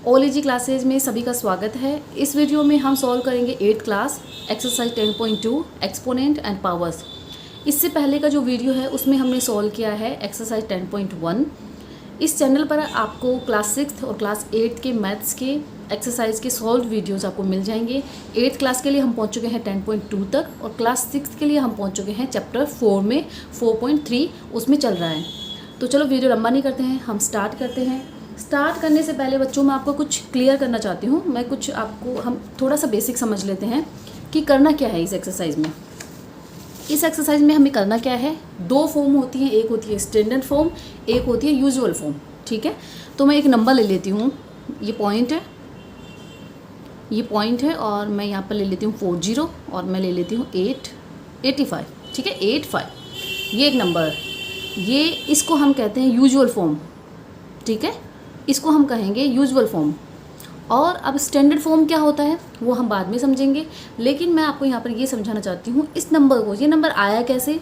ओलीजी classes में सभी का स्वागत है। इस वीडियो में हम सॉल्व करेंगे 8th class exercise 10.2 exponent and powers. इससे पहले का जो वीडियो है उसमें हमने सॉल्व किया है एक्सरसाइज 10.1। इस चैनल पर आपको क्लास 6 और क्लास 8 के मैथ्स के एक्सरसाइज के सॉल्व वीडियोस आपको मिल जाएंगे। 8th क्लास के लिए हम पहुंच चुके हैं 10.2 तक और क्लास 6 के लिए हम पहुंच चुके हैं चैप्टर 4 में 4.3 उसमें चल रहा है। तो चलो वीडियो लंबा नहीं करते हैं, हम स्टार्ट करते हैं। स्टार्ट करने से पहले बच्चों मैं आपको कुछ क्लियर करना चाहती हूँ। हम थोड़ा सा बेसिक समझ लेते हैं कि करना क्या है इस एक्सरसाइज में। इस एक्सरसाइज में हमें करना क्या है, दो फॉर्म होती हैं, एक होती है स्टैंडर्ड फॉर्म, एक होती है यूजुअल फॉर्म। ठीक है, तो मैं एक नंबर ले लेती हूँ, ये पॉइंट है और मैं यहाँ पर ले लेती हूँ 40 और मैं ले लेती हूँ 85। ठीक है, 85 ये एक नंबर, ये इसको हम कहते हैं यूजुअल फॉर्म। ठीक है, इसको हम कहेंगे यूजुअल फॉर्म। और अब स्टैंडर्ड फॉर्म क्या होता है वो हम बाद में समझेंगे, लेकिन मैं आपको यहाँ पर ये समझाना चाहती हूँ इस नंबर को। ये नंबर आया कैसे,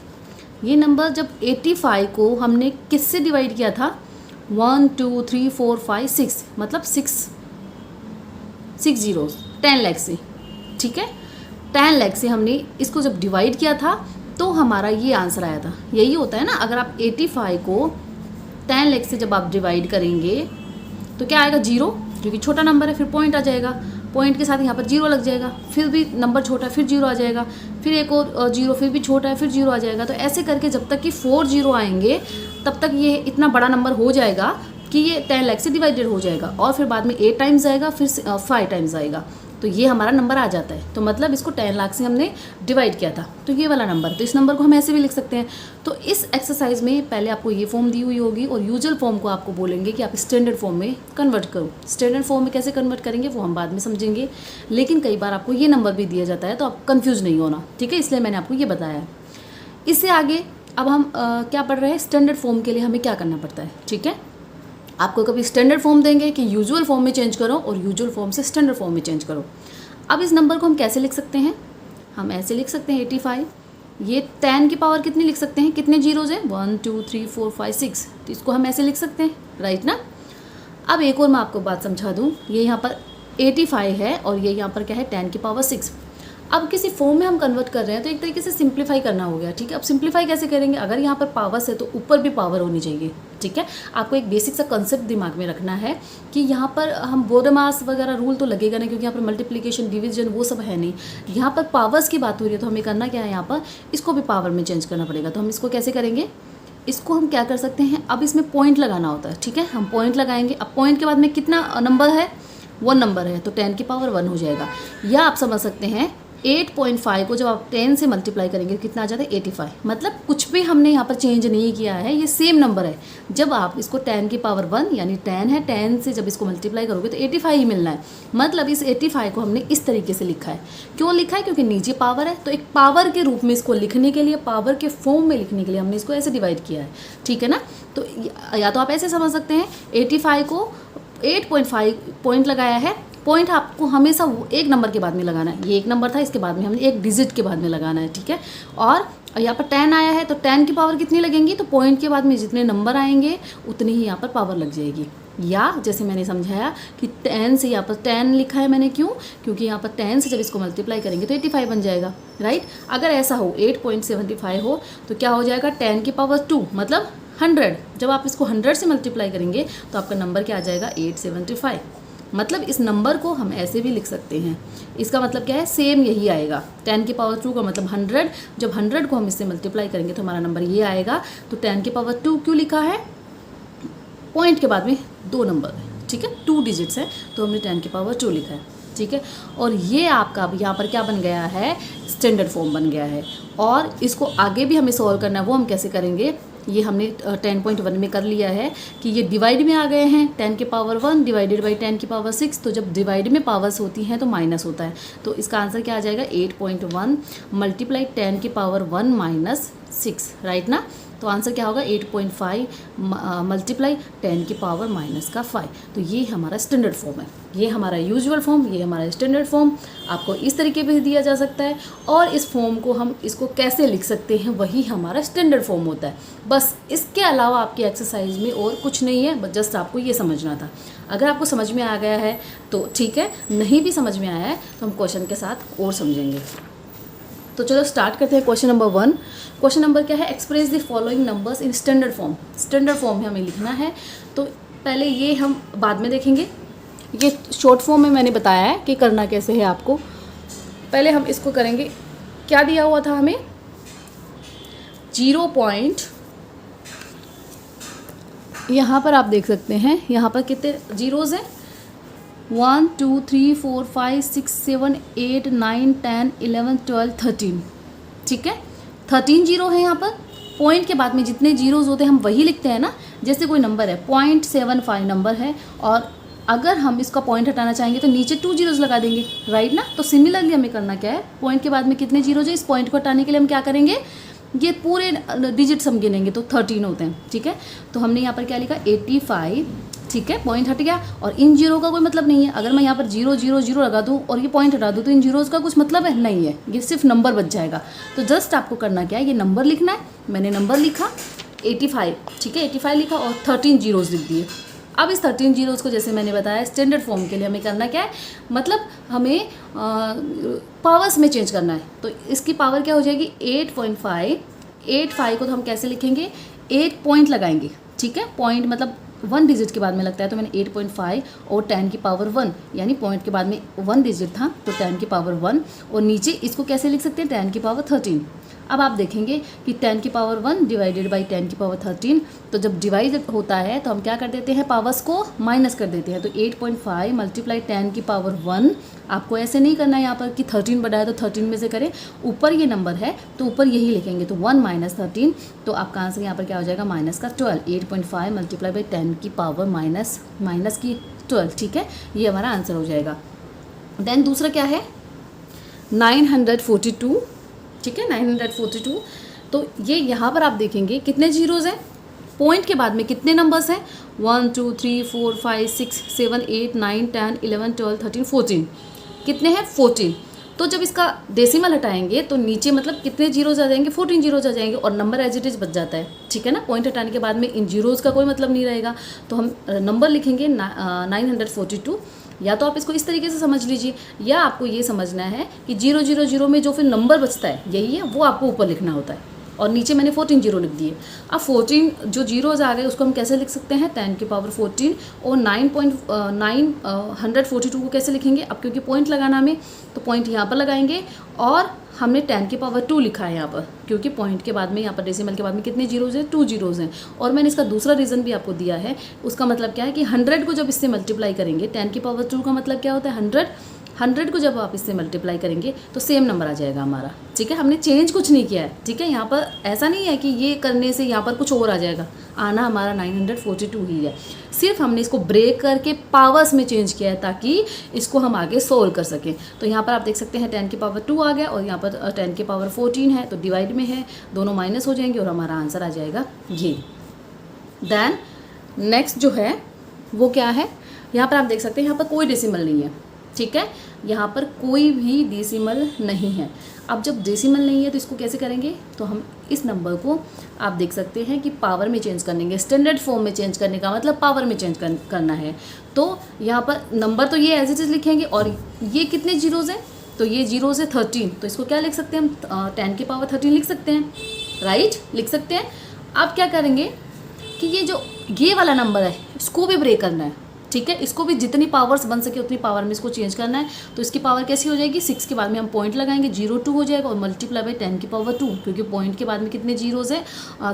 ये नंबर जब 85 को हमने किससे डिवाइड किया था, 1 2 3 4 5 6, मतलब 6 zeros 10 लाख से। ठीक है, 10 लाख से हमने इसको जब डिवाइड किया था तो हमारा ये आंसर आया था। यही होता है ना, अगर आप 85 को 10 लाख से जब आप डिवाइड करेंगे तो क्या आएगा, 0, क्योंकि छोटा नंबर है, फिर पॉइंट आ जाएगा, पॉइंट के साथ यहाँ पर 0 लग जाएगा, फिर भी नंबर छोटा है फिर 0 आ जाएगा, फिर एक और 0, फिर भी छोटा है फिर 0 आ जाएगा। तो ऐसे करके जब तक कि 4 0 आएंगे तब तक ये इतना बड़ा नंबर हो जाएगा कि ये 10 लाख से डिवाइडेड हो जाएगा, और फिर बाद में 8 टाइम्स आएगा, फिर 5 टाइम्स आएगा, तो ये हमारा नंबर आ जाता है। तो मतलब इसको 10 लाख से हमने डिवाइड किया था, तो ये वाला नंबर। तो इस नंबर को हम ऐसे भी लिख सकते हैं। तो इस एक्सरसाइज में पहले आपको ये फॉर्म दी हुई होगी और यूजुअल फॉर्म को आपको बोलेंगे कि आप स्टैंडर्ड फॉर्म में कन्वर्ट करो। स्टैंडर्ड फॉर्म में कैसे कन्वर्ट करेंगे वो हम बाद में समझेंगे, लेकिन कई बार आपको ये नंबर भी दिया जाता है तो आप कन्फ्यूज़ नहीं होना। ठीक है, इसलिए मैंने आपको ये बताया है। इससे आगे अब हम क्या पढ़ रहे हैं, स्टैंडर्ड फॉर्म के लिए हमें क्या करना पड़ता है। ठीक है, आपको कभी स्टैंडर्ड फॉर्म देंगे कि यूजुअल फॉर्म में चेंज करो और यूजुअल फॉर्म से स्टैंडर्ड फॉर्म में चेंज करो। अब इस नंबर को हम कैसे लिख सकते हैं, हम ऐसे लिख सकते हैं 85, ये 10 की पावर कितनी लिख सकते हैं, कितने जीरोज़ हैं, 1 2 3 4 5 6, तो इसको हम ऐसे लिख सकते हैं, राइट ना। अब एक और मैं आपको बात समझा दूँ, ये यहाँ पर 85 है और ये यहाँ पर क्या है, 10 की पावर 6। अब किसी फॉर्म में हम कन्वर्ट कर रहे हैं तो एक तरीके से सिंप्लीफाई करना हो गया। ठीक है, अब सिंप्लीफाई कैसे करेंगे, अगर यहाँ पर पावर्स है तो ऊपर भी पावर होनी चाहिए। ठीक है, आपको एक बेसिक सा कंसेप्ट दिमाग में रखना है कि यहाँ पर हम बोडोमास वगैरह रूल तो लगेगा नहीं, क्योंकि यहाँ पर मल्टीप्लिकेशन डिवीजन वो सब है नहीं। यहाँ पर पावर्स की बात हो रही है तो हमें करना क्या है, यहाँ पर इसको भी पावर में चेंज करना पड़ेगा। तो हम इसको कैसे करेंगे, इसको हम क्या कर सकते हैं, अब इसमें पॉइंट लगाना होता है। ठीक है, हम पॉइंट लगाएंगे। अब पॉइंट के बाद में कितना नंबर है, 1 नंबर है, तो 10 की पावर 1 हो जाएगा। या आप समझ सकते हैं 8.5 को जब आप 10 से मल्टीप्लाई करेंगे कितना आ जाता है, 85। मतलब कुछ भी हमने यहाँ पर चेंज नहीं किया है, ये सेम नंबर है। जब आप इसको 10 की पावर 1 यानी 10 है, 10 से जब इसको मल्टीप्लाई करोगे तो 85 ही मिलना है। मतलब इस 85 को हमने इस तरीके से लिखा है। क्यों लिखा है, क्योंकि नीचे पावर है, तो एक पावर के रूप में इसको लिखने के लिए, पावर के फॉर्म में लिखने के लिए हमने इसको ऐसे डिवाइड किया है। ठीक है ना, तो या तो आप ऐसे समझ सकते हैं 85 को 8.5 पॉइंट लगाया है। पॉइंट आपको हमेशा एक नंबर के बाद में लगाना है, ये एक नंबर था, इसके बाद में हमने एक डिजिट के बाद में लगाना है। ठीक है, और यहाँ पर 10 आया है तो 10 की पावर कितनी लगेंगी, तो पॉइंट के बाद में जितने नंबर आएंगे उतनी ही यहाँ पर पावर लग जाएगी। या जैसे मैंने समझाया कि 10 से यहाँ पर 10 लिखा है मैंने, क्यों, क्योंकि यहाँ पर 10 से जब इसको मल्टीप्लाई करेंगे तो 85 बन जाएगा, राइट। अगर ऐसा हो 8.75 हो तो क्या हो जाएगा, 10 की पावर 2 मतलब 100। जब आप इसको 100 से मल्टीप्लाई करेंगे तो आपका नंबर क्या आ जाएगा, 875। मतलब इस नंबर को हम ऐसे भी लिख सकते हैं। इसका मतलब क्या है, सेम यही आएगा। 10 की पावर 2 का मतलब 100, जब 100 को हम इससे मल्टीप्लाई करेंगे तो हमारा नंबर ये आएगा। तो 10 की पावर 2 क्यों लिखा है, पॉइंट के बाद में 2 नंबर है। ठीक है, 2 डिजिट्स है तो हमने 10 की पावर 2 लिखा है। ठीक है, और ये आपका यहाँ पर क्या बन गया है, स्टैंडर्ड फॉर्म बन गया है। और इसको आगे भी हमें सॉल्व करना है, वो हम कैसे करेंगे, ये हमने 10.1 में कर लिया है कि ये डिवाइड में आ गए हैं। 10 की पावर 1 डिवाइडेड बाई 10 की पावर 6, तो जब डिवाइड में पावर्स होती हैं तो माइनस होता है। तो इसका आंसर क्या आ जाएगा, 8.1 मल्टीप्लाई 10 की पावर 1 माइनस 6, राइट ना। तो तो आंसर क्या होगा 8.5 मल्टीप्लाई 10 की पावर -5। तो ये हमारा स्टैंडर्ड फॉर्म है, ये हमारा यूजुअल फॉर्म, ये हमारा स्टैंडर्ड फॉर्म। आपको इस तरीके पे दिया जा सकता है और इस फॉर्म को हम इसको कैसे लिख सकते हैं वही हमारा स्टैंडर्ड फॉर्म होता है। बस इसके अलावा आपकी एक्सरसाइज में और कुछ नहीं है, जस्ट आपको ये समझना था। अगर आपको समझ में आ गया है तो ठीक है, नहीं भी समझ में आया है तो हम क्वेश्चन के साथ और समझेंगे। तो चलो स्टार्ट करते हैं क्वेश्चन नंबर 1। क्वेश्चन नंबर क्या है, express the following numbers in standard form. Standard form में हमें लिखना है, तो पहले ये हम बाद में देखेंगे। ये शॉर्ट फॉर्म में मैंने बताया है कि करना कैसे है आपको। पहले हम इसको करेंगे, क्या दिया हुआ था हमें 0. यहाँ पर आप देख सकते हैं, यहाँ पर कितने जीरोज़ हैं 1 2 3 4 5 6 7 8 9 10 11 12 13। ठीक है, 13 जीरो है यहाँ पर। पॉइंट के बाद में जितने जीरोज़ होते हैं हम वही लिखते हैं ना। जैसे कोई नंबर है 0.75 नंबर है और अगर हम इसका पॉइंट हटाना चाहेंगे तो नीचे 2 जीरोज़ लगा देंगे, राइट ना। तो सिमिलरली हमें करना क्या है, पॉइंट के बाद में कितने जीरोज़ है, इस पॉइंट को हटाने के लिए हम क्या करेंगे, ये पूरे डिजिट्स हम गिनेंगे तो 13 होते हैं। ठीक है, तो हमने यहाँ पर क्या लिखा 85। ठीक है, पॉइंट हट गया और इन जीरो का कोई मतलब नहीं है। अगर मैं यहाँ पर 0 0 0 लगा दूँ और ये पॉइंट हटा दूँ तो इन जीरोज़ का कुछ मतलब है नहीं है, ये सिर्फ नंबर बच जाएगा। तो जस्ट आपको करना क्या है, ये नंबर लिखना है। मैंने नंबर लिखा 85, ठीक है 85 लिखा और 13 जीरोज़ लिख दिए। अब इस 13 जीरोज़ को जैसे मैंने बताया स्टैंडर्ड फॉर्म के लिए हमें करना क्या है, मतलब हमें पावर्स में चेंज करना है। तो इसकी पावर क्या हो जाएगी 8.5। 85 को तो हम कैसे लिखेंगे, 8 पॉइंट लगाएंगे। ठीक है, पॉइंट मतलब 1 डिजिट के बाद में लगता है, तो मैंने 8.5 और 10 की पावर 1, यानी पॉइंट के बाद में 1 डिजिट था तो 10 की पावर 1 और नीचे इसको कैसे लिख सकते हैं 10 की पावर 13। अब आप देखेंगे कि 10 की पावर 1 डिवाइडेड बाई 10 की पावर 13, तो जब डिवाइड होता है तो हम क्या कर देते हैं, पावर्स को माइनस कर देते हैं। तो 8.5 मल्टीप्लाई 10 की पावर 1, आपको ऐसे नहीं करना है यहाँ पर कि 13 बढ़ाए तो 13 में से करें, ऊपर ये नंबर है तो ऊपर यही लिखेंगे। तो 1 - 13, तो आपका आंसर यहाँ पर क्या हो जाएगा -12। 8.5 मल्टीप्लाई बाई 10 की पावर माइनस की 12। ठीक है, ये हमारा आंसर हो जाएगा। देन दूसरा क्या है 942। ठीक है, 942। तो ये यहाँ पर आप देखेंगे कितने जीरोज़ हैं, पॉइंट के बाद में कितने नंबर्स हैं 1 2 3 4 5 6 7 8 9 10 11 12 13 14। कितने हैं 14। तो जब इसका डेसिमल हटाएंगे तो नीचे मतलब कितने जीरोज़ आ जाएंगे, 14 जीरोज़ आ जाएंगे और नंबर एज इट इज़ बच जाता है। ठीक है ना, पॉइंट हटाने के बाद में इन जीरोज़ का कोई मतलब नहीं रहेगा। तो हम नंबर लिखेंगे 942। या तो आप इसको इस तरीके से समझ लीजिए, या आपको ये समझना है कि 0 0 0 में जो फिर नंबर बचता है यही है, वो आपको ऊपर लिखना होता है। और नीचे मैंने 14 जीरो लिख दिए। अब 14 जो जीरोज़ आ गए उसको हम कैसे लिख सकते हैं 10 की पावर 14 और 9.942 को कैसे लिखेंगे। अब क्योंकि पॉइंट लगाना हमें, तो पॉइंट यहाँ पर लगाएंगे और हमने 10 की पावर 2 लिखा है यहाँ पर, क्योंकि पॉइंट के बाद में यहाँ पर डेसिमल के बाद में कितने जीरोज़ हैं 2 जीरोज़ हैं। और मैंने इसका दूसरा रीज़न भी आपको दिया है, उसका मतलब क्या है कि 100 को जब इससे मल्टीप्लाई करेंगे, 10 की पावर 2 का मतलब क्या होता है 100 को जब आप इससे मल्टीप्लाई करेंगे तो सेम नंबर आ जाएगा हमारा। ठीक है, हमने चेंज कुछ नहीं किया है। ठीक है, यहाँ पर ऐसा नहीं है कि ये करने से यहाँ पर कुछ और आ जाएगा, आना हमारा 942 ही है। सिर्फ हमने इसको ब्रेक करके पावर्स में चेंज किया है ताकि इसको हम आगे सोल्व कर सकें। तो यहाँ पर आप देख सकते हैं 10 की पावर 2 आ गया और यहाँ पर 10 की पावर 14 है, तो डिवाइड में है, दोनों माइनस हो जाएंगे और हमारा आंसर आ जाएगा ये। देन नेक्स्ट जो है वो क्या है, यहाँ पर आप देख सकते हैं यहाँ पर कोई डेसिमल नहीं है। ठीक है, यहाँ पर कोई भी डेसिमल नहीं है। अब जब डेसिमल नहीं है तो इसको कैसे करेंगे, तो हम इस नंबर को आप देख सकते हैं कि पावर में चेंज करेंगे। स्टैंडर्ड फॉर्म में चेंज करने का मतलब पावर में चेंज करना है। तो यहाँ पर नंबर तो ये एज इट इज़ लिखेंगे और ये कितने जीरोज़ हैं, तो ये जीरोज़ है 13, तो इसको क्या लिख सकते हैं हम 10 की पावर 13 लिख सकते हैं, राइट, लिख सकते हैं। अब क्या करेंगे कि ये वाला नंबर है इसको भी ब्रेक करना है। ठीक है, इसको भी जितनी पावर्स बन सके उतनी पावर में इसको चेंज करना है। तो इसकी पावर कैसी हो जाएगी 6 के बाद में हम पॉइंट लगाएंगे 02 हो जाएगा और मल्टीप्लाई बाई 10 की पावर 2, क्योंकि पॉइंट के बाद में कितने जीरोज़ हैं,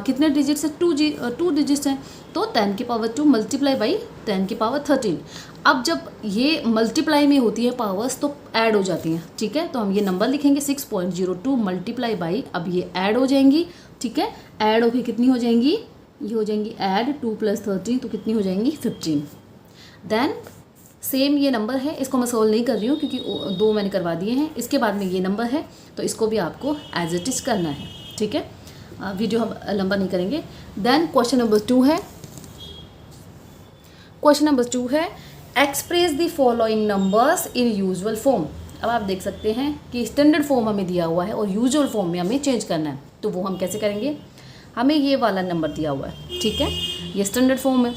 कितने डिजिट्स हैं 2 डिजिट्स हैं। तो 10 की पावर 2 मल्टीप्लाई बाई 10 की पावर 13। अब जब ये मल्टीप्लाई में होती है पावर्स तो ऐड हो जाती हैं। ठीक है, तो हम ये नंबर लिखेंगे 6.02 मल्टीप्लाई बाई, अब ये ऐड हो जाएंगी। ठीक है, ऐड होकर कितनी हो जाएंगी, ये हो जाएंगी ऐड 2 + 13, तो कितनी हो जाएंगी 15। देन सेम ये नंबर है, इसको मैं सोल्व नहीं कर रही हूँ क्योंकि 2 मैंने करवा दिए हैं। इसके बाद में ये नंबर है तो इसको भी आपको एज इट इज़ करना है। ठीक है, वीडियो हम लंबा नहीं करेंगे। देन क्वेश्चन नंबर 2 है, क्वेश्चन नंबर 2 है express the following numbers in usual form. अब आप देख सकते हैं कि स्टैंडर्ड फॉर्म हमें दिया हुआ है और यूजुअल फॉर्म में हमें चेंज करना है, तो वो हम कैसे करेंगे। हमें ये वाला नंबर दिया हुआ है, ठीक है, ये स्टैंडर्ड फॉर्म है।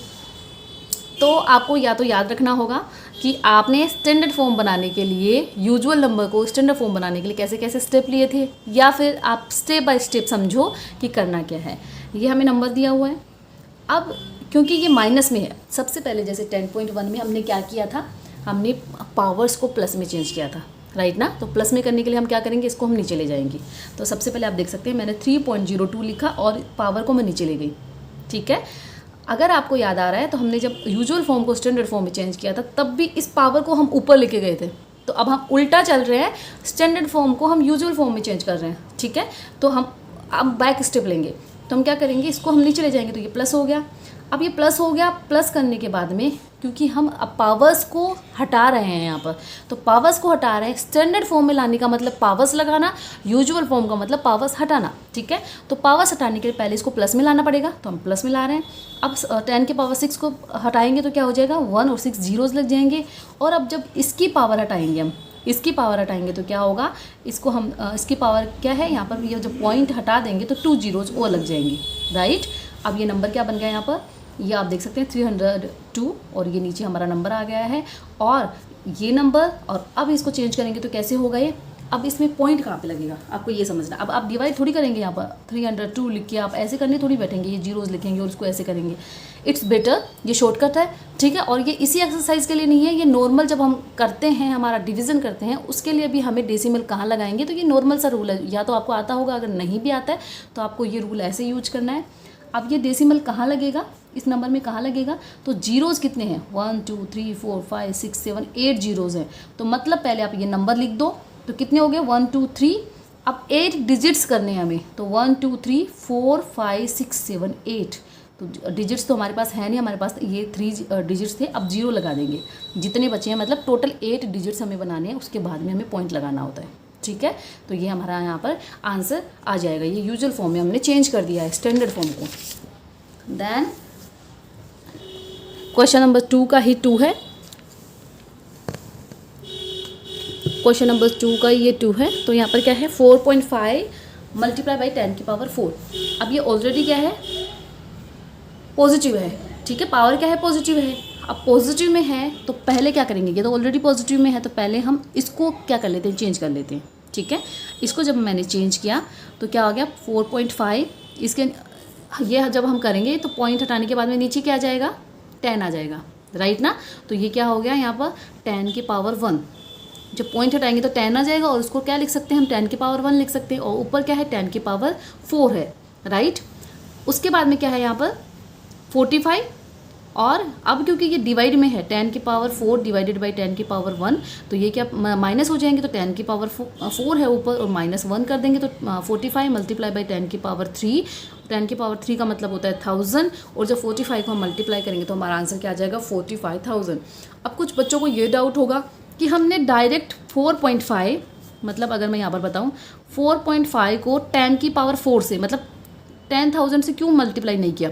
तो आपको या तो याद रखना होगा कि आपने स्टैंडर्ड फॉर्म बनाने के लिए यूजुअल नंबर को स्टैंडर्ड फॉर्म बनाने के लिए कैसे कैसे स्टेप लिए थे, या फिर आप स्टेप बाय स्टेप समझो कि करना क्या है। ये हमें नंबर दिया हुआ है। अब क्योंकि ये माइनस में है, सबसे पहले जैसे 10.1 में हमने क्या किया था, हमने पावर्स को प्लस में चेंज किया था, राइट ना। तो प्लस में करने के लिए हम क्या करेंगे, इसको हम नीचे ले जाएंगे। तो सबसे पहले आप देख सकते हैं मैंने 3.02 लिखा और पावर को मैं नीचे ले गई, ठीक है। अगर आपको याद आ रहा है तो हमने जब यूजुअल फॉर्म को स्टैंडर्ड फॉर्म में चेंज किया था तब भी इस पावर को हम ऊपर लेके गए थे। तो अब हम उल्टा चल रहे हैं, स्टैंडर्ड फॉर्म को हम यूजुअल फॉर्म में चेंज कर रहे हैं, ठीक है। तो हम अब बैक स्टेप लेंगे, तो हम क्या करेंगे, इसको हम नीचे ले जाएंगे, तो ये प्लस हो गया। अब ये प्लस हो गया, प्लस करने के बाद में क्योंकि हम अब पावर्स को हटा रहे हैं यहाँ पर, तो पावर्स को हटा रहे हैं। स्टैंडर्ड फॉर्म में लाने का मतलब पावर्स लगाना, यूजुअल फॉर्म का मतलब पावर्स हटाना, ठीक है। तो पावर्स हटाने के लिए पहले इसको प्लस में लाना पड़ेगा, तो हम प्लस में ला रहे हैं। अब 10 की पावर 6 को हटाएंगे तो क्या हो जाएगा, 1 और 6 जीरोज़ लग जाएंगे। और अब जब इसकी पावर हटाएंगे, हम इसकी पावर हटाएंगे तो क्या होगा, इसको हम इसकी पावर क्या है यहाँ पर, ये जब पॉइंट हटा देंगे तो 2 जीरोज़ और लग जाएंगे, राइट। अब ये नंबर क्या बन गया यहाँ पर, ये आप देख सकते हैं 302, और ये नीचे हमारा नंबर आ गया है। और ये नंबर, और अब इसको चेंज करेंगे तो कैसे होगा ये, अब इसमें पॉइंट कहाँ पे लगेगा, आपको ये समझना। अब आप डिवाइड थोड़ी करेंगे यहाँ पर 302 लिख के, आप ऐसे करने थोड़ी बैठेंगे, ये जीरोज़ लिखेंगे और इसको ऐसे करेंगे। इट्स बेटर, ये शॉर्टकट है, ठीक है। और ये इसी एक्सरसाइज के लिए नहीं है, ये नॉर्मल जब हम करते हैं, हमारा डिवीज़न करते हैं, उसके लिए भी हमें डेसिमल कहाँ लगाएंगे, तो ये नॉर्मल सा रूल है, या तो आपको आता होगा, अगर नहीं भी आता है तो आपको ये रूल ऐसे यूज करना है। अब ये डेसिमल कहाँ लगेगा, इस नंबर में कहाँ लगेगा, तो जीरोज़ कितने हैं, 1 2 3 4 5 6 7 8 जीरोज़ हैं। तो मतलब पहले आप ये नंबर लिख दो, तो कितने हो गए, 1 2 3। अब 8 डिजिट्स करने हैं हमें, तो 1 2 3 4 5 6 7 8। तो डिजिट्स तो हमारे पास है नहीं, हमारे पास ये 3 डिजिट्स थे। अब जीरो लगा देंगे, जितने बचे हैं, मतलब टोटल 8 डिजिट्स हमें बनाने हैं, उसके बाद में हमें पॉइंट लगाना होता है, ठीक है। तो ये हमारा यहाँ पर आंसर आ जाएगा। ये यूजुअल फॉर्म में हमने चेंज कर दिया है स्टैंडर्ड फॉर्म को। देन क्वेश्चन नंबर 2 का ही 2 है, क्वेश्चन नंबर 2 का ये 2 है। तो यहाँ पर क्या है, 4.5 मल्टीप्लाई बाई 10 की पावर 4। अब ये ऑलरेडी क्या है, पॉजिटिव है, ठीक है। पावर क्या है, पॉजिटिव है। अब पॉजिटिव में है तो पहले क्या करेंगे, ये तो ऑलरेडी पॉजिटिव में है, तो पहले हम इसको क्या कर लेते हैं, चेंज कर लेते हैं, ठीक है। इसको जब मैंने चेंज किया तो क्या हो गया, 4.5। इसके ये जब हम करेंगे तो पॉइंट हटाने के बाद में नीचे क्या आ जाएगा, 10 आ जाएगा, राइट ना। तो ये क्या हो गया यहाँ पर, 10 की पावर 1। जब पॉइंट हटाएंगे तो 10 आ जाएगा, और उसको क्या लिख सकते हैं हम, 10 की पावर 1 लिख सकते हैं। और ऊपर क्या है, 10 की पावर 4 है, राइट। उसके बाद में क्या है यहाँ पर 45। और अब क्योंकि ये डिवाइड में है, 10 की पावर 4 डिवाइडेड बाई 10 की पावर 1, तो ये क्या माइनस हो जाएंगे, तो 10 की पावर 4 है ऊपर, और -1 कर देंगे तो 45 मल्टीप्लाई बाई 10 की पावर 3। 10 की पावर 3 का मतलब होता है 1000, और जब 45 को हम मल्टीप्लाई करेंगे तो हमारा आंसर क्या आ जाएगा, 45,000। अब कुछ बच्चों को ये डाउट होगा कि हमने डायरेक्ट 4.5, मतलब अगर मैं यहाँ पर बताऊँ 4.5 को 10 की पावर 4 से, मतलब 10,000 से क्यों मल्टीप्लाई नहीं किया।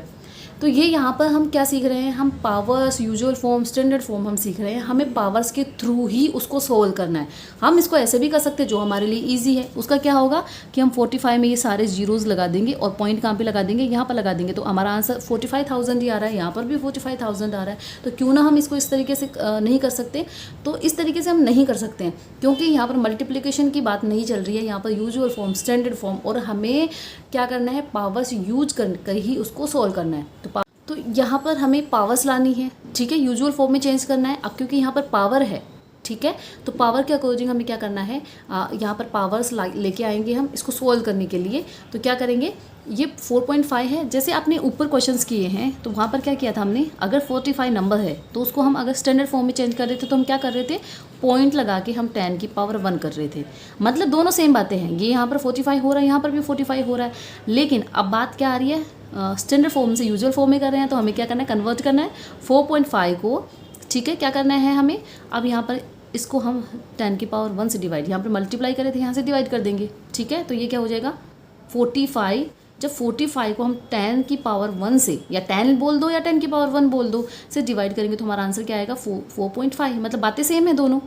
तो ये यहाँ पर हम क्या सीख रहे हैं, हम powers, usual form, standard form हम सीख रहे हैं। हमें पावर्स के थ्रू ही उसको सोल्व करना है। हम इसको ऐसे भी कर सकते हैं जो हमारे लिए इजी है। उसका क्या होगा कि हम 45 में ये सारे जीरोज़ लगा देंगे, और पॉइंट कहाँ पे लगा देंगे, यहाँ पर लगा देंगे, तो हमारा आंसर 45,000 ही आ रहा है। यहाँ पर भी 45,000 आ रहा है, तो क्यों ना हम इसको इस तरीके से नहीं कर सकते। तो इस तरीके से हम नहीं कर सकते हैं, क्योंकि यहाँ पर मल्टीप्लिकेशन की बात नहीं चल रही है, यहाँ पर यूजुअल फॉर्म, स्टैंडर्ड फॉर्म, और हमें क्या करना है, पावर्स यूज कर ही उसको सोल्व करना है। तो यहाँ पर हमें पावर्स लानी है, ठीक है, यूजुअल फॉर्म में चेंज करना है। अब क्योंकि यहाँ पर पावर है, ठीक है, तो पावर के अकॉर्डिंग हमें क्या करना है, यहाँ पर पावर्स लेके आएंगे हम इसको सोल्व करने के लिए। तो क्या करेंगे, ये 4.5 है, जैसे आपने ऊपर क्वेश्चंस किए हैं तो वहाँ पर क्या किया था हमने, अगर 45 नंबर है तो उसको हम अगर स्टैंडर्ड फॉर्म में चेंज कर रहे थे तो हम क्या कर रहे थे, पॉइंट लगा के हम 10 की पावर 1 कर रहे थे। मतलब दोनों सेम बातें हैं, ये यहाँ पर 45 हो रहा है, यहाँ पर भी 45 हो रहा है। लेकिन अब बात क्या आ रही है, स्टैंडर्ड फॉर्म से यूजुअल फॉर्म में कर रहे हैं, तो हमें क्या करना है, कन्वर्ट करना है 4.5 को, ठीक है। क्या करना है हमें, अब यहाँ पर इसको हम 10 की पावर 1 से डिवाइड, यहाँ पर मल्टीप्लाई करे थे, यहाँ से डिवाइड कर देंगे, ठीक है। तो ये क्या हो जाएगा, 45 जब 45 को हम 10 की पावर 1 से, या 10 बोल दो या 10 की पावर 1 बोल दो, से डिवाइड करेंगे तो हमारा आंसर क्या आएगा 4.5। मतलब बातें सेम है दोनों,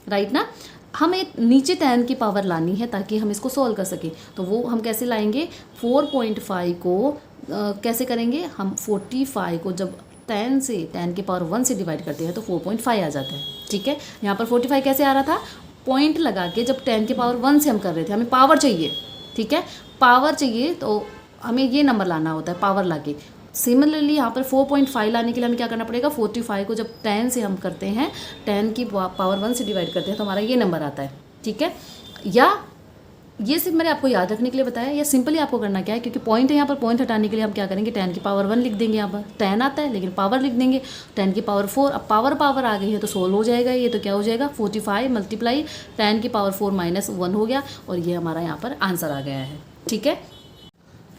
राइट ना। हमें नीचे 10 की पावर लानी है ताकि हम इसको सॉल्व कर सकें। तो वो हम कैसे लाएंगे, 4.5 को कैसे करेंगे हम, 45 को जब 10 से 10 की पावर 1 से डिवाइड करते हैं तो 4.5 आ जाता है। ठीक है, यहाँ पर 45 कैसे आ रहा था, पॉइंट लगा के जब 10 की पावर 1 से हम कर रहे थे, हमें पावर चाहिए। ठीक है, पावर चाहिए तो हमें ये नंबर लाना होता है पावर लाके। सिमिलरली यहाँ पर 4.5 लाने के लिए हमें क्या करना पड़ेगा, 45 को जब 10 से हम करते हैं, 10 की पावर 1 से डिवाइड करते हैं तो हमारा ये नंबर आता है। ठीक है, या ये सिर्फ मैंने आपको याद रखने के लिए बताया, या सिंपली आपको करना क्या है, क्योंकि पॉइंट है यहाँ पर, पॉइंट हटाने के लिए हम क्या करेंगे, 10 की पावर 1 लिख देंगे। यहाँ पर 10 आता है लेकिन पावर लिख देंगे, 10 की पावर 4। अब पावर आ गई है तो सोल्व हो जाएगा ये, तो क्या हो जाएगा 45 मल्टीप्लाई 10 की पावर 4 माइनस 1 हो गया, और ये हमारा यहाँ पर आंसर आ गया है। ठीक है,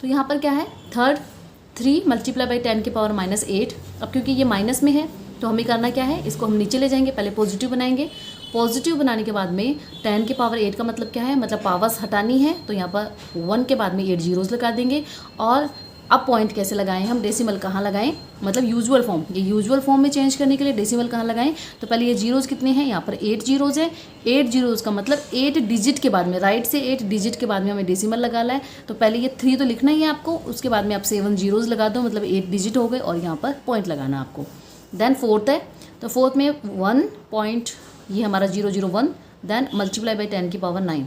तो यहाँ पर क्या है, 3 मल्टीप्लाई बाई 10 की पावर माइनस 8। अब क्योंकि ये माइनस में है तो हमें करना क्या है, इसको हम नीचे ले जाएंगे, पहले पॉजिटिव बनाएंगे। पॉजिटिव बनाने के बाद में 10 की पावर 8 का मतलब क्या है, मतलब पावर्स हटानी है, तो यहाँ पर 1 के बाद में 8 जीरोज़ लगा देंगे। और अब पॉइंट कैसे लगाएं हम, डेसिमल कहाँ लगाएं, मतलब यूजुअल फॉर्म, ये यूजुअल फॉर्म में चेंज करने के लिए डेसिमल कहाँ लगाएं, तो पहले ये जीरोज़ कितने हैं, यहाँ पर 8 जीरोज़ है। 8 जीरोज़ का मतलब 8 डिजिट के बाद में, राइट से 8 डिजिट के बाद में हमें डेसिमल लगाना है। तो पहले ये 3 तो लिखना ही है आपको, उसके बाद में आप 7 जीरोज़ लगा दो, मतलब 8 डिजिट हो गए, और यहाँ पर पॉइंट लगाना आपको। देन 4th है, तो 4th में 1 पॉइंट, ये हमारा 001, देन मल्टीप्लाई बाई 10 की पावर 9।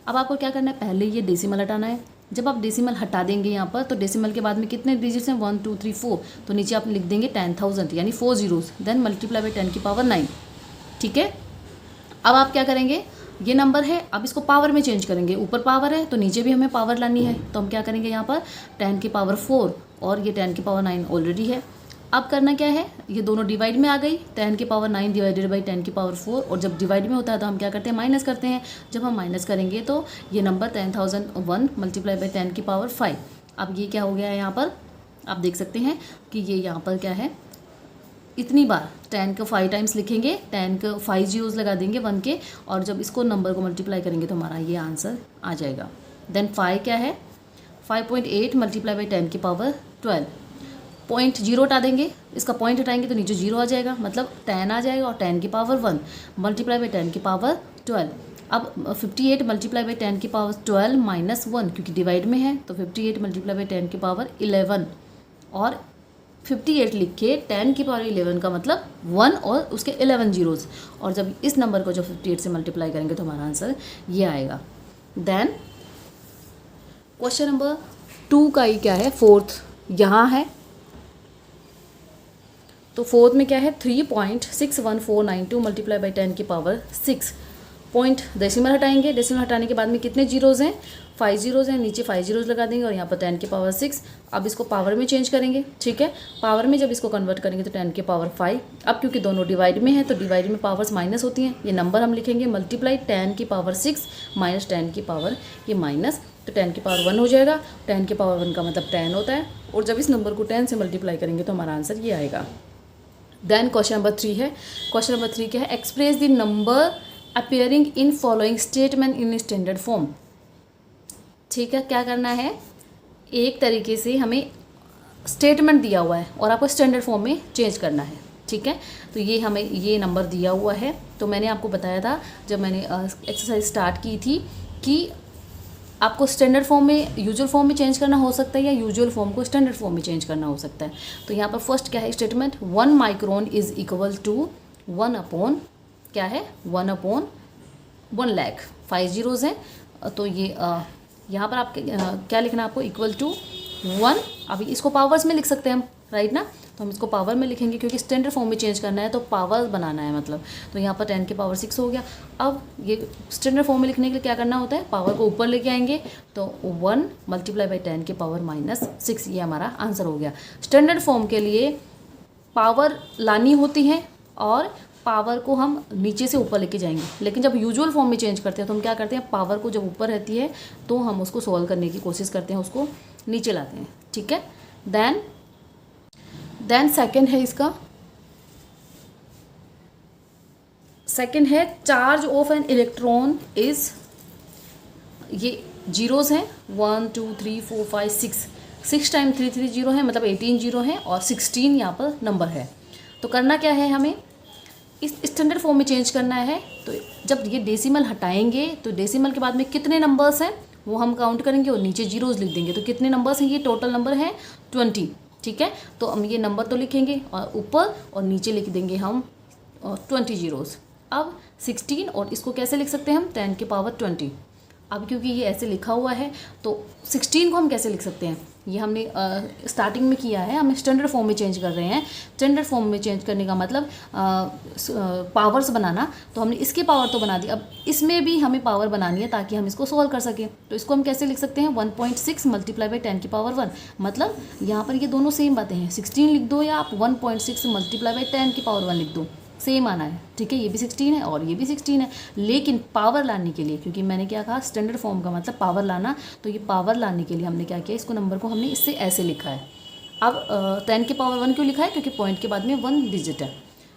अब आपको क्या करना है, पहले ये डेसिमल हटाना है। जब आप डेसिमल हटा देंगे यहाँ पर, तो डेसिमल के बाद में कितने डिजिट्स हैं, 1 2 3 4, तो नीचे आप लिख देंगे 10,000 यानी 4 जीरोज़, देन मल्टीप्लाई बाई 10 की पावर 9। ठीक है, अब आप क्या करेंगे, ये नंबर है, अब इसको पावर में चेंज करेंगे। ऊपर पावर है तो नीचे भी हमें पावर लानी है, तो हम क्या करेंगे, यहाँ पर 10 की पावर 4 और ये 10 की पावर 9 ऑलरेडी है। अब करना क्या है, ये दोनों डिवाइड में आ गई, 10 की पावर 9 डिवाइडेड बाई 10 की पावर 4, और जब डिवाइड में होता है तो हम क्या करते हैं, माइनस करते हैं। जब हम माइनस करेंगे तो ये नंबर 10,001 मल्टीप्लाई बाई 10 की पावर 5। अब ये क्या हो गया है, यहाँ पर आप देख सकते हैं कि ये यहाँ पर क्या है, इतनी बार 10 को 5 टाइम्स लिखेंगे, 10 को 5 जीरोज़ लगा देंगे 1 के, और जब इसको नंबर को मल्टीप्लाई करेंगे तो हमारा ये आंसर आ जाएगा। देन 5 क्या है, 5.8 मल्टीप्लाई बाई 10 की पावर 12। पॉइंट जीरो हटा देंगे, इसका पॉइंट हटाएंगे तो नीचे जीरो आ जाएगा, मतलब 10 आ जाएगा, और 10 की पावर 1 मल्टीप्लाई बाई 10 की पावर 12। अब 58 मल्टीप्लाई बाई 10 की पावर 12 माइनस 1, क्योंकि डिवाइड में है, तो 58 मल्टीप्लाई बाई 10 की पावर 11, और 58 लिख के 10 की पावर 11 का मतलब 1 और उसके 11 जीरोज़, और जब इस नंबर को जब 58 से मल्टीप्लाई करेंगे तो हमारा आंसर ये आएगा। देन क्वेश्चन नंबर 2 का ही क्या है, 4th यहाँ है, तो 4th में क्या है, 3.61492 मल्टीप्लाई बाई 10 की पावर 6। पॉइंट डेसिमल हटाएंगे, डेसिमल हटाने के बाद में कितने जीरोज़ हैं, 5 जीरोज़ हैं, नीचे 5 जीरोज़ लगा देंगे, और यहाँ पर 10 की पावर 6। अब इसको पावर में चेंज करेंगे। ठीक है, पावर में जब इसको कन्वर्ट करेंगे तो 10 की पावर 5। अब क्योंकि दोनों डिवाइड में है तो डिवाइड में पावर्स माइनस होती हैं, ये नंबर हम लिखेंगे मल्टीप्लाई 10 की पावर 6 माइनस 10 की पावर ये माइनस, तो 10 की पावर 1 हो जाएगा। 10 की पावर 1 का मतलब 10 होता है, और जब इस नंबर को 10 से मल्टीप्लाई करेंगे तो हमारा आंसर ये आएगा। देन क्वेश्चन नंबर 3 है, क्वेश्चन नंबर 3 क्या है, express the number appearing in following statement in standard form. ठीक है, क्या करना है, एक तरीके से हमें स्टेटमेंट दिया हुआ है और आपको स्टैंडर्ड फॉर्म में चेंज करना है। ठीक है, तो ये हमें ये नंबर दिया हुआ है, तो मैंने आपको बताया था जब मैंने एक्सरसाइज स्टार्ट की थी कि आपको स्टैंडर्ड फॉर्म में यूजुअल फॉर्म में चेंज करना हो सकता है, या यूजुअल फॉर्म को स्टैंडर्ड फॉर्म में चेंज करना हो सकता है। तो यहाँ पर फर्स्ट क्या है statement, 1 micron is equal to 1 upon क्या है, 1 अपॉन 1 लाख, 5 जीरोज़ हैं, तो ये यहाँ पर आप क्या लिखना है आपको, इक्वल टू 1। अभी इसको पावर्स में लिख सकते हैं हम, राइट ना, तो हम इसको पावर में लिखेंगे क्योंकि स्टैंडर्ड फॉर्म में चेंज करना है तो पावर बनाना है मतलब, तो यहाँ पर 10 की पावर 6 हो गया। अब ये स्टैंडर्ड फॉर्म में लिखने के लिए क्या करना होता है, पावर को ऊपर लेके आएंगे, तो 1 मल्टीप्लाई बाई 10 की पावर माइनस 6, ये हमारा आंसर हो गया। स्टैंडर्ड फॉर्म के लिए पावर लानी होती है और पावर को हम नीचे से ऊपर लेके जाएंगे, लेकिन जब यूजुअल फॉर्म में चेंज करते हैं तो हम क्या करते हैं, पावर को जब ऊपर रहती है तो हम उसको सॉल्व करने की कोशिश करते हैं, उसको नीचे लाते हैं। ठीक है, देन सेकंड है इसका, सेकंड है charge of an electron is, ये जीरोज़ हैं 1 2 3 4 5 6, 6 टाइम 3 3 जीरो है, मतलब 18 जीरो है, और 16 यहाँ पर नंबर है। तो करना क्या है, हमें इस स्टैंडर्ड फॉर्म में चेंज करना है। तो जब ये डेसिमल हटाएंगे तो डेसिमल के बाद में कितने नंबर्स हैं वो हम काउंट करेंगे और नीचे जीरोज़ लिख देंगे। तो कितने नंबर्स हैं, ये टोटल नंबर है 20, ठीक है। तो हम ये नंबर तो लिखेंगे और ऊपर और नीचे लिख देंगे हम 20 जीरोज़। अब 16 और इसको कैसे लिख सकते हैं हम, 10 की पावर 20। अब क्योंकि ये ऐसे लिखा हुआ है तो 16 को हम कैसे लिख सकते हैं, ये हमने स्टार्टिंग में किया है, हम स्टैंडर्ड फॉर्म में चेंज कर रहे हैं। स्टैंडर्ड फॉर्म में चेंज करने का मतलब पावर्स बनाना, तो हमने इसकी पावर तो बना दी, अब इसमें भी हमें पावर बनानी है ताकि हम इसको सॉल्व कर सकें। तो इसको हम कैसे लिख सकते हैं, 1.6 मल्टीप्लाई बाई 10 की पावर 1, मतलब यहाँ पर ये दोनों सेम बातें हैं, 16 लिख दो या आप 1.6 मल्टीप्लाई बाई 10 की पावर 1 लिख दो, सेम आना है, ठीक है। ये भी 16 है और ये भी 16 है, लेकिन पावर लाने के लिए, क्योंकि मैंने क्या कहा स्टैंडर्ड फॉर्म का मतलब पावर लाना, तो ये पावर लाने के लिए हमने क्या किया, इसको नंबर को हमने इससे ऐसे लिखा है। अब 10 की पावर 1 क्यों लिखा है, क्योंकि पॉइंट के बाद में 1 डिजिट है।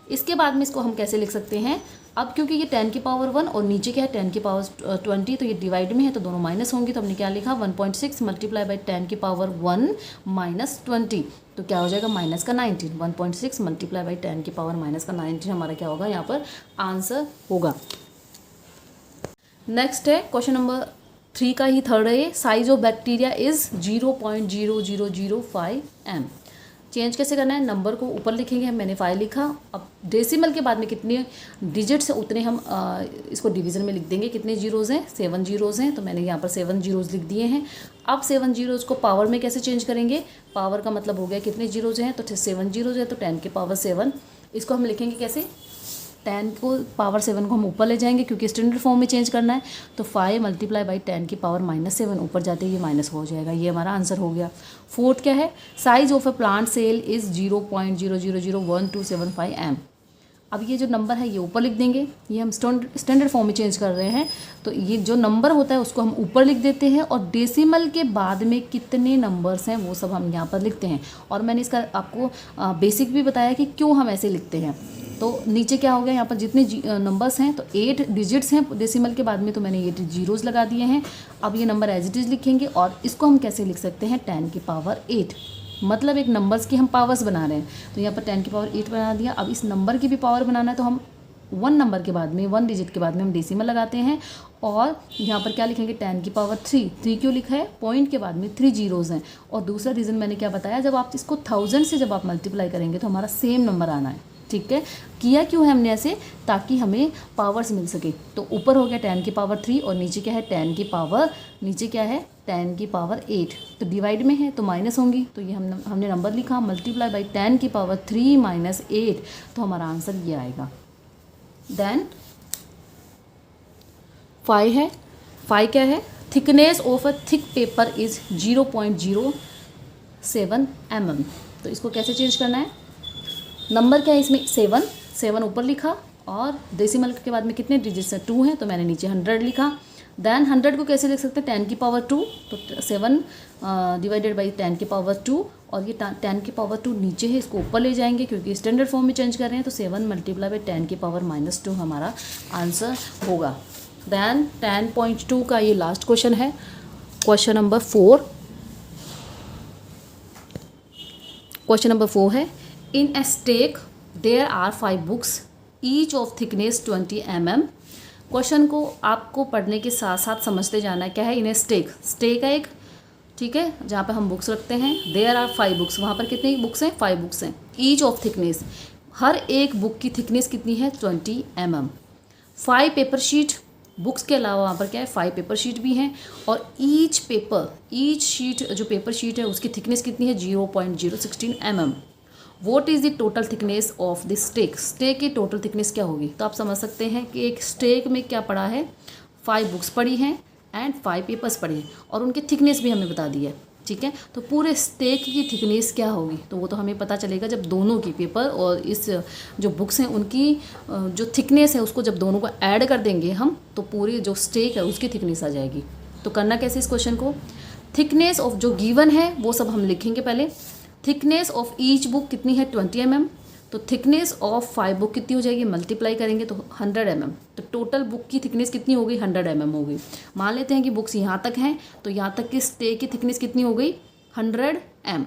इसके बाद में इसको हम कैसे लिख सकते हैं, अब क्योंकि ये 10 की पावर 1 और नीचे क्या है 10 की पावर 20, तो ये डिवाइड में है तो दोनों माइनस होंगे। तो हमने क्या लिखा, 1.6 मल्टीप्लाई बाई 10 की पावर 1 माइनस 20, तो क्या हो जाएगा माइनस का 19। 1.6 मल्टीप्लाई बाई 10 की पावर माइनस का 19 हमारा क्या होगा, यहाँ पर आंसर होगा। नेक्स्ट है क्वेश्चन नंबर 3 का ही थर्ड है, size of bacteria is 0.0005 m। Change कैसे करना है, नंबर को ऊपर लिखेंगे, मैंने 5 लिखा। अब डेसिमल के बाद में कितने डिजिट्स है उतने हम इसको डिवीज़न में लिख देंगे। कितने जीरोज़ हैं, 7 जीरोज़ हैं, तो मैंने यहाँ पर 7 जीरोज़ लिख दिए हैं। अब 7 जीरोज़ को पावर में कैसे चेंज करेंगे, पावर का मतलब हो गया कितने जीरोज़ हैं, तो 7 जीरोज़ है, तो 10 की पावर 7। इसको हम लिखेंगे कैसे, 10 को पावर 7 को हम ऊपर ले जाएंगे क्योंकि स्टैंडर्ड फॉर्म में चेंज करना है। तो 5 मल्टीप्लाई बाई 10 की पावर -7 ऊपर जाते ही ये माइनस हो जाएगा, ये हमारा आंसर हो गया। फोर्थ क्या है, size of a plant cell is 0.000125 m। अब ये जो नंबर है ये ऊपर लिख देंगे, ये हम स्टैंडर्ड फॉर्म में चेंज कर रहे हैं, तो ये जो नंबर होता है उसको हम ऊपर लिख देते हैं और डेसिमल के बाद में कितने नंबर्स हैं वो सब हम यहाँ पर लिखते हैं। और मैंने इसका आपको बेसिक भी बताया कि क्यों हम ऐसे लिखते हैं। तो नीचे क्या हो गया, यहाँ पर जितने नंबर्स हैं तो 8 डिजिट्स हैं डेसिमल के बाद में, तो मैंने 8 जीरोज़ लगा दिए हैं। अब ये नंबर एज इट इज़ लिखेंगे और इसको हम कैसे लिख सकते हैं, 10 की पावर 8, मतलब एक नंबर्स की हम पावर्स बना रहे हैं। तो यहाँ पर 10 की पावर 8 बना दिया। अब इस नंबर की भी पावर बनाना है तो हम 1 नंबर के बाद में 1 डिजिट के बाद में हम डेसिमल लगाते हैं और यहाँ पर क्या लिखेंगे, 10 की पावर 3 क्यों लिखा है, पॉइंट के बाद में 3 जीरोज़ हैं। और दूसरा रीज़न मैंने क्या बताया, जब आप इसको 1000 से जब आप मल्टीप्लाई करेंगे तो हमारा सेम नंबर आना है, ठीक है। किया क्यों है हमने ऐसे, ताकि हमें पावर्स मिल सके। तो ऊपर हो गया 10 की पावर 3 और नीचे क्या है 10 की पावर, नीचे क्या है 10 की पावर 8, तो डिवाइड में है तो माइनस होंगी। तो ये हमने नंबर लिखा मल्टीप्लाई बाई 10 की पावर 3 माइनस 8, तो हमारा आंसर ये आएगा। देन 5 है, 5 क्या है, thickness of a thick paper is 0.07 mm। तो इसको कैसे चेंज करना है, नंबर क्या है इसमें 7 ऊपर लिखा और डेसिमल के बाद में कितने डिजिट्स हैं 2 हैं, तो मैंने नीचे 100 लिखा। देन 100 को कैसे लिख सकते हैं, 10 की पावर 2, तो 7 डिवाइडेड बाई 10 की पावर 2 और ये 10 की पावर 2 नीचे है, इसको ऊपर ले जाएंगे क्योंकि स्टैंडर्ड फॉर्म में चेंज कर रहे हैं। तो 7 मल्टीप्लाई बाई 10 की पावर -2 हमारा आंसर होगा। देन 10.2 का ये लास्ट क्वेश्चन है, क्वेश्चन नंबर 4। क्वेश्चन नंबर 4 है, in a stack there are 5 books each of thickness 20 mm। Question को आपको पढ़ने के साथ साथ समझते जाना है। क्या है, इन ए स्टेक, स्टेक है एक, ठीक है, जहाँ पे हम बुक्स रखते हैं। देयर आर 5 बुक्स, वहाँ पर कितनी बुक्स हैं, 5 बुक्स हैं। ईच ऑफ थिकनेस, हर एक बुक की थिकनेस कितनी है 20 mm। 5 पेपर शीट, बुक्स के अलावा वहाँ पर क्या है 5 पेपर शीट भी हैं और ईच शीट जो पेपर शीट है उसकी थिकनेस कितनी है 0.016 mm। What is the total thickness of the stack, stack की टोटल थिकनेस क्या होगी। तो आप समझ सकते हैं कि एक स्टेक में क्या पड़ा है, 5 बुक्स पड़ी हैं एंड 5 पेपर्स पड़े हैं और उनकी थिकनेस भी हमें बता दी है, ठीक है। तो पूरे स्टेक की थिकनेस क्या होगी, तो वो तो हमें पता चलेगा जब दोनों की, पेपर और इस जो बुक्स हैं उनकी जो थिकनेस है उसको जब दोनों को ऐड कर देंगे हम, तो पूरी जो स्टेक है उसकी थिकनेस आ जाएगी। तो करना कैसे इस क्वेश्चन को, थिकनेस ऑफ जो गिवन है वो सब हम लिखेंगे पहले। थिकनेस ऑफ ईच बुक कितनी है 20 mm, तो थिकनेस ऑफ 5 बुक कितनी हो जाएगी, मल्टीप्लाई करेंगे तो 100 mm। तो टोटल बुक की थिकनेस कितनी हो गई 100 mm हो गई। मान लेते हैं कि बुक्स यहाँ तक हैं तो यहाँ तक की स्टेक की थिकनेस कितनी हो गई 100 m.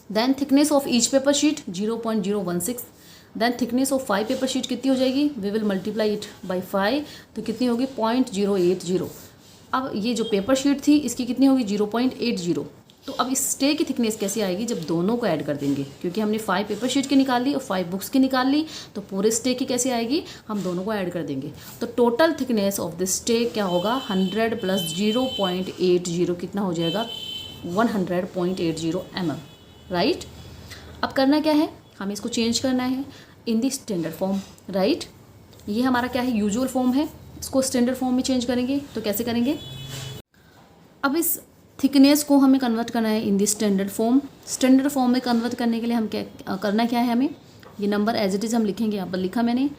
Then thickness of each paper sheet 0.016. Then thickness of 5 paper sheet कितनी हो जाएगी, we will multiply it by 5, तो कितनी होगी 0.080. अब ये जो पेपर शीट थी इसकी कितनी होगी 0.80. तो अब इस स्टे की थिकनेस कैसे आएगी, जब दोनों को ऐड कर देंगे, क्योंकि हमने 5 पेपर शीट की निकाल ली और 5 बुक्स की निकाल ली, तो पूरे स्टे की कैसे आएगी, हम दोनों को ऐड कर देंगे. तो total thickness of this stay क्या होगा, 100 प्लस 0.80 कितना हो जाएगा 100.80 mm. राइट. अब करना क्या है, हमें इसको चेंज करना है in the standard form. Right. ये हमारा क्या है, यूजुअल फॉर्म है, इसको स्टैंडर्ड फॉर्म में चेंज करेंगे. तो कैसे करेंगे, अब इस थिकनेस को हमें कन्वर्ट करना है in the standard form. Standard form में कन्वर्ट करने के लिए हम क्या करना क्या है, हमें ये नंबर एज इट इज़ हम लिखेंगे, यहाँ पर लिखा मैंने.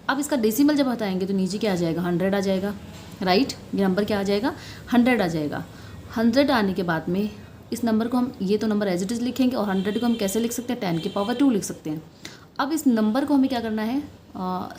अब इसका डेसिमल जब हटाएंगे तो नीचे क्या आ जाएगा 100 आ जाएगा. राइट. ये नंबर क्या आ जाएगा 100 आ जाएगा. 100 आने के बाद में इस नंबर को हम, ये तो नंबर एज इट इज़ लिखेंगे, और 100 को हम कैसे लिख सकते हैं 10 की पावर 2 लिख सकते हैं. अब इस नंबर को हमें क्या करना है,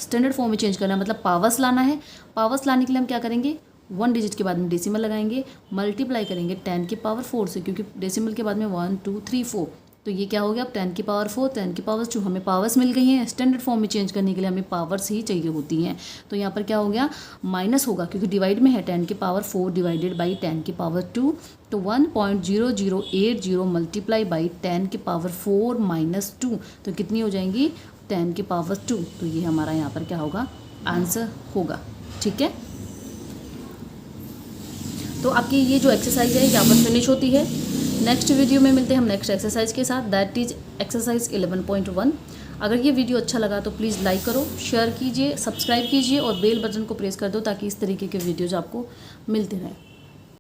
स्टैंडर्ड फॉर्म में चेंज करना है, मतलब पावर्स लाना है. पावर्स लाने के लिए हम क्या करेंगे, 1 डिजिट के बाद में डेसिमल लगाएंगे, मल्टीप्लाई करेंगे 10 की पावर 4 से, क्योंकि डेसिमल के बाद में 1 2 3 4, तो ये क्या हो गया अब 10 की पावर 4 10 की पावर 2. हमें पावर्स मिल गई हैं. स्टैंडर्ड फॉर्म में चेंज करने के लिए हमें पावर्स ही चाहिए होती हैं. तो यहाँ पर क्या हो गया, माइनस होगा, क्योंकि डिवाइड में है 10 की पावर 4 डिवाइडेड बाई 10 की पावर 2, तो 1.0080 मल्टीप्लाई बाई 10 की पावर 4 माइनस 2, तो कितनी हो जाएंगी 10 की पावर 2. तो ये हमारा यहाँ पर क्या होगा, आंसर होगा. ठीक है. तो आपकी ये जो एक्सरसाइज है यहाँ पर फिनिश होती है. नेक्स्ट वीडियो में मिलते हैं हम नेक्स्ट एक्सरसाइज के साथ, दैट इज एक्सरसाइज 11.1. अगर ये वीडियो अच्छा लगा तो प्लीज़ लाइक करो, शेयर कीजिए, सब्सक्राइब कीजिए और बेल बटन को प्रेस कर दो, ताकि इस तरीके के वीडियोज़ आपको मिलते रहें.